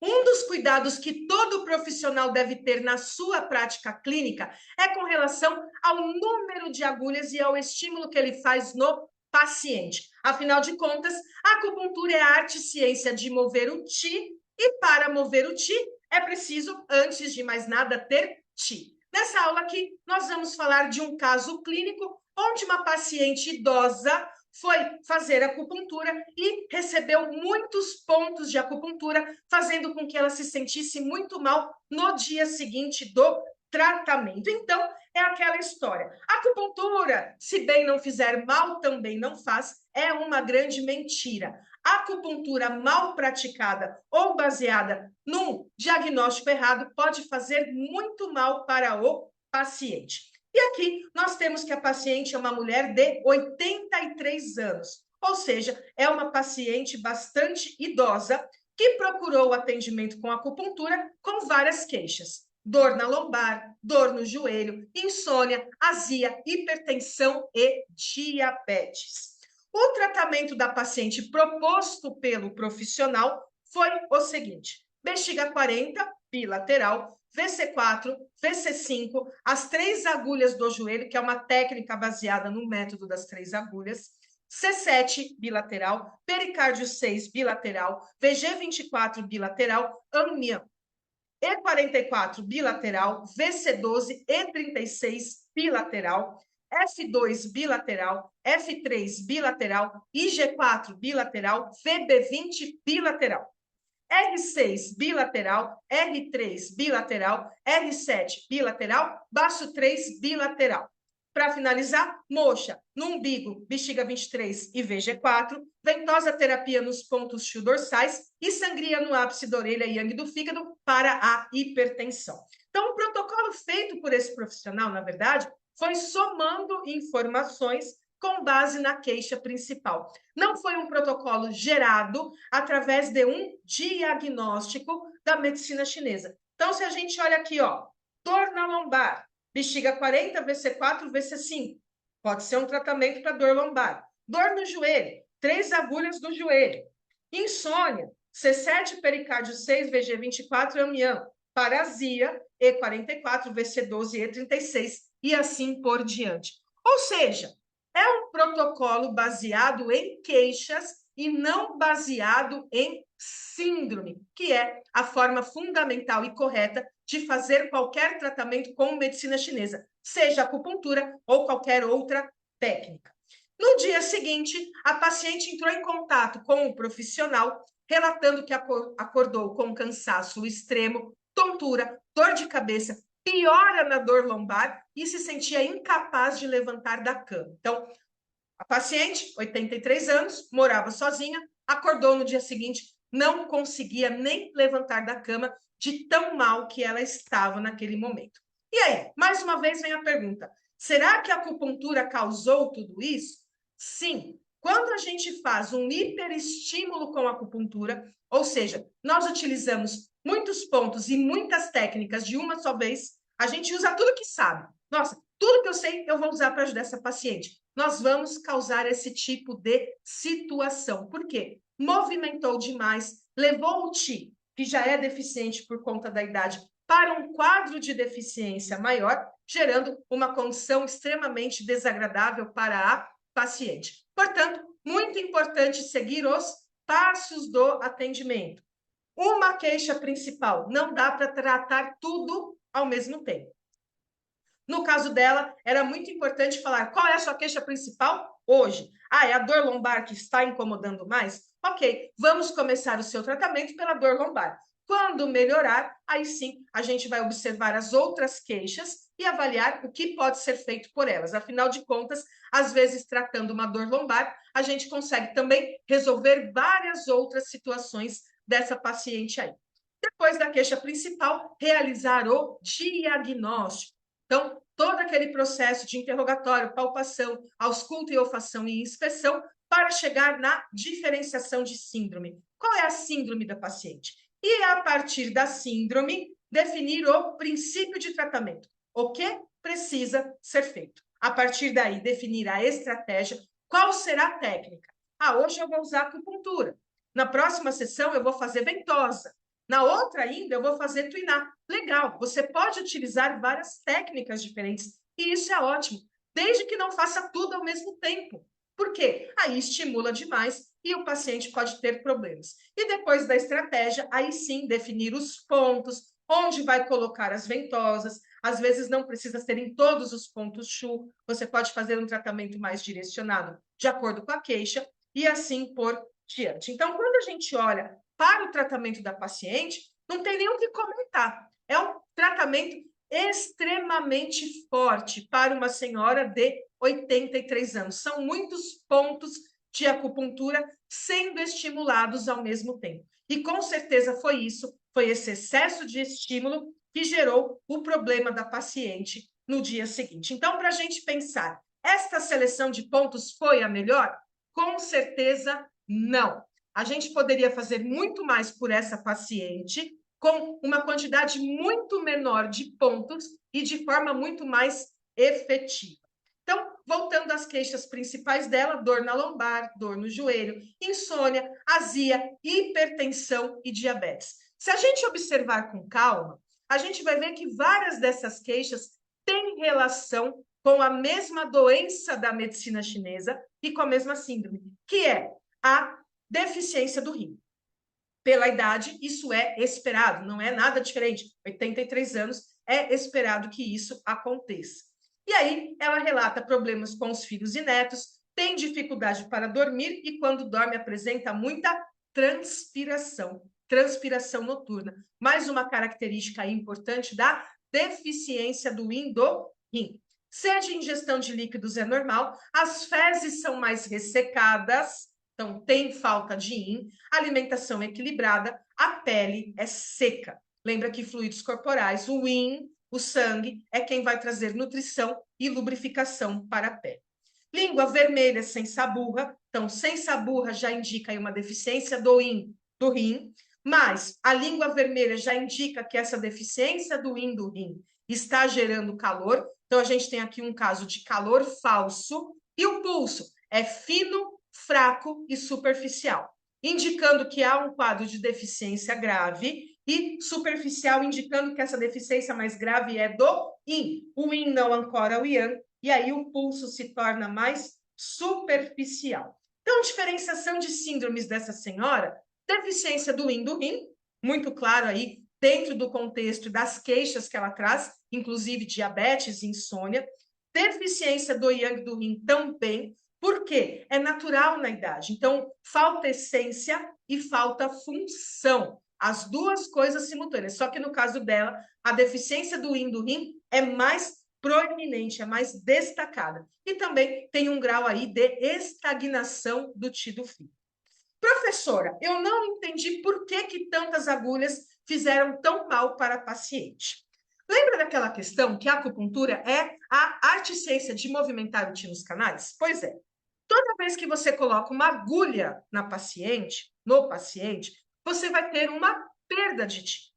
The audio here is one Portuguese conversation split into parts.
Um dos cuidados que todo profissional deve ter na sua prática clínica é com relação ao número de agulhas e ao estímulo que ele faz no paciente. Afinal de contas, a acupuntura é a arte e ciência de mover o Qi, e para mover o Qi é preciso, antes de mais nada, ter Qi. Nessa aula aqui, nós vamos falar de um caso clínico onde uma paciente idosa foi fazer acupuntura e recebeu muitos pontos de acupuntura, fazendo com que ela se sentisse muito mal no dia seguinte do tratamento. Então, é aquela história. Acupuntura, se bem não fizer mal, também não faz, é uma grande mentira. A acupuntura mal praticada ou baseada num diagnóstico errado pode fazer muito mal para o paciente. E aqui nós temos que a paciente é uma mulher de 83 anos, ou seja, é uma paciente bastante idosa que procurou o atendimento com acupuntura com várias queixas. Dor na lombar, dor no joelho, insônia, azia, hipertensão e diabetes. O tratamento da paciente proposto pelo profissional foi o seguinte: bexiga 40, bilateral, VC4, VC5, as 3 agulhas do joelho, que é uma técnica baseada no método das 3 agulhas, C7 bilateral, pericárdio 6 bilateral, VG24 bilateral, amião, E44 bilateral, VC12, E36 bilateral, F2 bilateral, F3 bilateral, IG4 bilateral, VB20 bilateral. R6 bilateral, R3 bilateral, R7 bilateral, baixo 3 bilateral. Para finalizar, moxa no umbigo, bexiga 23 e VG4, ventosa terapia nos pontos fio-dorsais e sangria no ápice da orelha e yang do fígado para a hipertensão. Então, o protocolo feito por esse profissional, na verdade, foi somando informações com base na queixa principal. Não foi um protocolo gerado através de um diagnóstico da medicina chinesa. Então, se a gente olha aqui, ó, dor na lombar, bexiga 40, VC4, VC5, pode ser um tratamento para dor lombar. Dor no joelho, 3 agulhas do joelho. Insônia, C7, pericárdio 6, VG24, amião. Paralisia, E44, VC12, E36 e assim por diante. Ou seja, é um protocolo baseado em queixas e não baseado em síndrome, que é a forma fundamental e correta de fazer qualquer tratamento com medicina chinesa, seja acupuntura ou qualquer outra técnica. No dia seguinte, a paciente entrou em contato com o profissional, relatando que acordou com cansaço extremo, tontura, dor de cabeça, piora na dor lombar e se sentia incapaz de levantar da cama. Então, a paciente, 83 anos, morava sozinha, acordou no dia seguinte, não conseguia nem levantar da cama de tão mal que ela estava naquele momento. E aí, mais uma vez vem a pergunta: será que a acupuntura causou tudo isso? Sim. Quando a gente faz um hiperestímulo com a acupuntura, ou seja, nós utilizamos muitos pontos e muitas técnicas de uma só vez, a gente usa tudo que sabe. Nossa, tudo que eu sei eu vou usar para ajudar essa paciente. Nós vamos causar esse tipo de situação. Por quê? Movimentou demais, levou o Qi, que já é deficiente por conta da idade, para um quadro de deficiência maior, gerando uma condição extremamente desagradável para a paciente. Portanto, muito importante seguir os passos do atendimento. Uma queixa principal, não dá para tratar tudo ao mesmo tempo. No caso dela, era muito importante falar qual é a sua queixa principal hoje. Ah, é a dor lombar que está incomodando mais? Ok, vamos começar o seu tratamento pela dor lombar. Quando melhorar, aí sim a gente vai observar as outras queixas e avaliar o que pode ser feito por elas. Afinal de contas, às vezes, tratando uma dor lombar, a gente consegue também resolver várias outras situações dessa paciente aí. Depois da queixa principal, realizar o diagnóstico. Então, todo aquele processo de interrogatório, palpação, ausculta e olfação e inspeção para chegar na diferenciação de síndrome. Qual é a síndrome da paciente? E, a partir da síndrome, definir o princípio de tratamento. O que precisa ser feito? A partir daí, definir a estratégia. Qual será a técnica? Ah, hoje eu vou usar acupuntura. Na próxima sessão, eu vou fazer ventosa. Na outra ainda, eu vou fazer tuinar. Legal, você pode utilizar várias técnicas diferentes, e isso é ótimo, desde que não faça tudo ao mesmo tempo. Por quê? Aí estimula demais e o paciente pode ter problemas. E depois da estratégia, aí sim, definir os pontos, onde vai colocar as ventosas. Às vezes não precisa ser em todos os pontos CHU, você pode fazer um tratamento mais direcionado de acordo com a queixa e assim por diante. Então, quando a gente olha para o tratamento da paciente, não tem nem o que comentar. É um tratamento extremamente forte para uma senhora de 83 anos. São muitos pontos de acupuntura sendo estimulados ao mesmo tempo. E com certeza foi isso, foi esse excesso de estímulo que gerou o problema da paciente no dia seguinte. Então, para a gente pensar, esta seleção de pontos foi a melhor? Com certeza não. A gente poderia fazer muito mais por essa paciente com uma quantidade muito menor de pontos e de forma muito mais efetiva. Então, voltando às queixas principais dela, dor na lombar, dor no joelho, insônia, azia, hipertensão e diabetes. Se a gente observar com calma, a gente vai ver que várias dessas queixas têm relação com a mesma doença da medicina chinesa e com a mesma síndrome, que é a deficiência do rim. Pela idade, isso é esperado, não é nada diferente. 83 anos, é esperado que isso aconteça. E aí, ela relata problemas com os filhos e netos, tem dificuldade para dormir e, quando dorme, apresenta muita transpiração, transpiração noturna. Mais uma característica importante da deficiência do yin do rim. Sede e ingestão de líquidos é normal, as fezes são mais ressecadas, então tem falta de yin, alimentação equilibrada, a pele é seca. Lembra que fluidos corporais, o yin, o sangue, é quem vai trazer nutrição e lubrificação para a pele. Língua vermelha sem saburra, então sem saburra já indica aí uma deficiência do yin, do rim, mas a língua vermelha já indica que essa deficiência do yin, do rim, está gerando calor, então a gente tem aqui um caso de calor falso, e o pulso é fino, fraco e superficial, indicando que há um quadro de deficiência grave, e superficial indicando que essa deficiência mais grave é do yin. O yin não ancora o yang, e aí o pulso se torna mais superficial. Então, diferenciação de síndromes dessa senhora, deficiência do yin do rim, muito claro aí, dentro do contexto das queixas que ela traz, inclusive diabetes e insônia, deficiência do yang do rim também, porque é natural na idade. Então, falta essência e falta função. As duas coisas simultâneas. Só que no caso dela, a deficiência do yin do rim é mais proeminente, é mais destacada. E também tem um grau aí de estagnação do Qi do fígado. Professora, eu não entendi por que tantas agulhas fizeram tão mal para a paciente. Lembra daquela questão que a acupuntura é a arte e ciência de movimentar o Qi nos canais? Pois é. Toda vez que você coloca uma agulha na paciente, no paciente, você vai ter uma perda de Qi.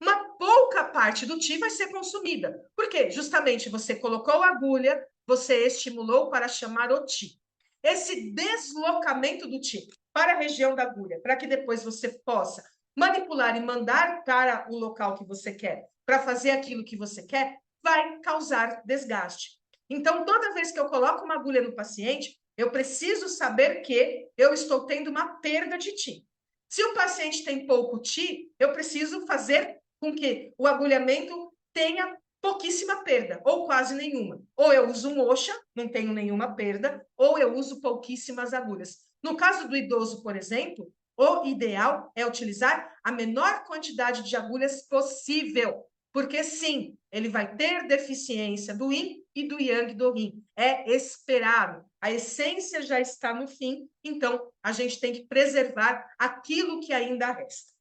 Uma pouca parte do Qi vai ser consumida. Por quê? Justamente você colocou a agulha, você estimulou para chamar o Qi. Esse deslocamento do Qi para a região da agulha, para que depois você possa manipular e mandar para o local que você quer, para fazer aquilo que você quer, vai causar desgaste. Então, toda vez que eu coloco uma agulha no paciente, eu preciso saber que eu estou tendo uma perda de Qi. Se o paciente tem pouco Qi, eu preciso fazer com que o agulhamento tenha pouquíssima perda, ou quase nenhuma. Ou eu uso moxa, não tenho nenhuma perda, ou eu uso pouquíssimas agulhas. No caso do idoso, por exemplo, o ideal é utilizar a menor quantidade de agulhas possível, porque sim, ele vai ter deficiência do yin e do yang do rim. É esperado. A essência já está no fim, então a gente tem que preservar aquilo que ainda resta.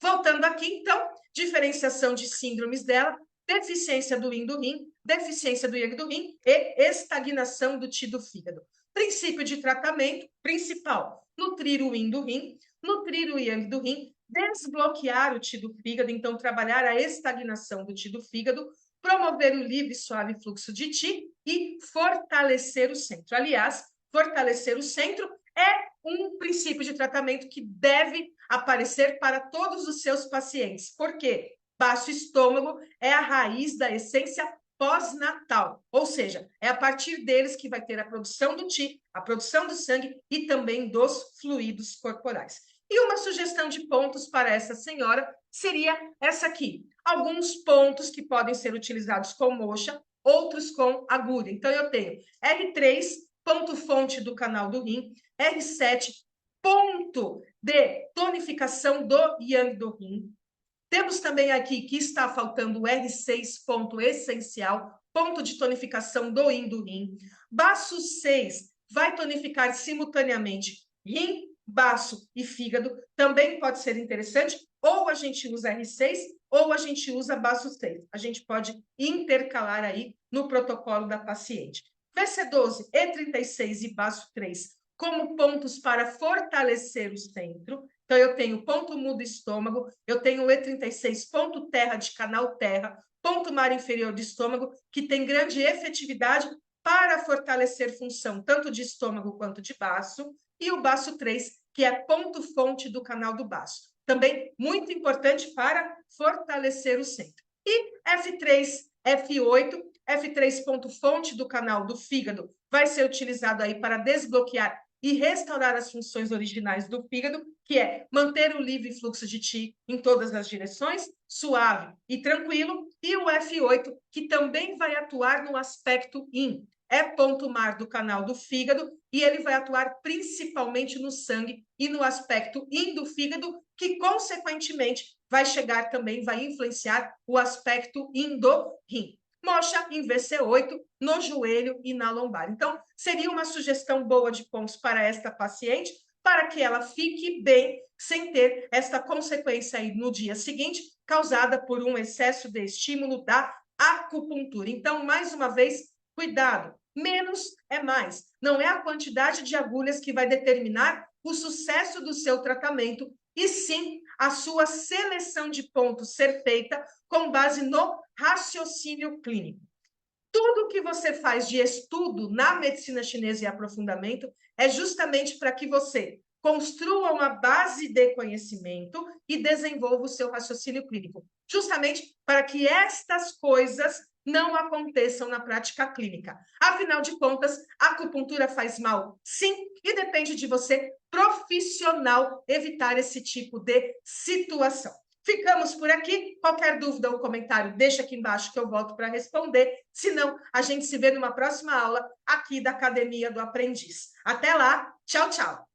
Voltando aqui, então, diferenciação de síndromes dela, deficiência do yin do rim, deficiência do yang do rim e estagnação do Qi do fígado. Princípio de tratamento principal, nutrir o yin do rim, nutrir o yang do rim, desbloquear o Qi do fígado, então trabalhar a estagnação do Qi do fígado, promover o livre e suave fluxo de Qi e fortalecer o centro. Aliás, fortalecer o centro É um princípio de tratamento que deve aparecer para todos os seus pacientes. Por quê? Baço estômago é a raiz da essência pós-natal, ou seja, é a partir deles que vai ter a produção do Qi, a produção do sangue e também dos fluidos corporais. E uma sugestão de pontos para essa senhora seria essa aqui. Alguns pontos que podem ser utilizados com moxa, outros com agulha. Então, eu tenho R3, ponto fonte do canal do rim, R7, ponto de tonificação do yang do rim. Temos também aqui que está faltando o R6, ponto essencial, ponto de tonificação do yin do rim. Baço 6 vai tonificar simultaneamente rim, baço e fígado. Também pode ser interessante, ou a gente usa R6 ou a gente usa baço 6. A gente pode intercalar aí no protocolo da paciente. VC12, E36 e baço 3 como pontos para fortalecer o centro. Então, eu tenho ponto mudo estômago, eu tenho o E36, ponto terra de canal terra, ponto mar inferior do estômago, que tem grande efetividade para fortalecer função tanto de estômago quanto de baço, e o baço 3, que é ponto fonte do canal do baço. Também muito importante para fortalecer o centro. E F3, F8, F3 ponto fonte do canal do fígado vai ser utilizado aí para desbloquear e restaurar as funções originais do fígado, que é manter o livre fluxo de Qi em todas as direções, suave e tranquilo, e o F8, que também vai atuar no aspecto Yin. É ponto mar do canal do fígado e ele vai atuar principalmente no sangue e no aspecto Yin do fígado, que consequentemente vai chegar também, vai influenciar o aspecto Yin do rim. Moxa em VC8, no joelho e na lombar. Então, seria uma sugestão boa de pontos para esta paciente, para que ela fique bem, sem ter esta consequência aí no dia seguinte, causada por um excesso de estímulo da acupuntura. Então, mais uma vez, cuidado, menos é mais. Não é a quantidade de agulhas que vai determinar o sucesso do seu tratamento, e sim a sua seleção de pontos ser feita com base no raciocínio clínico. Tudo que você faz de estudo na medicina chinesa e aprofundamento é justamente para que você construa uma base de conhecimento e desenvolva o seu raciocínio clínico, justamente para que estas coisas não aconteçam na prática clínica. Afinal de contas, a acupuntura faz mal, sim, e depende de você, profissional, evitar esse tipo de situação. Ficamos por aqui. Qualquer dúvida ou comentário, deixa aqui embaixo que eu volto para responder. Se não, a gente se vê numa próxima aula aqui da Academia do Aprendiz. Até lá, tchau, tchau!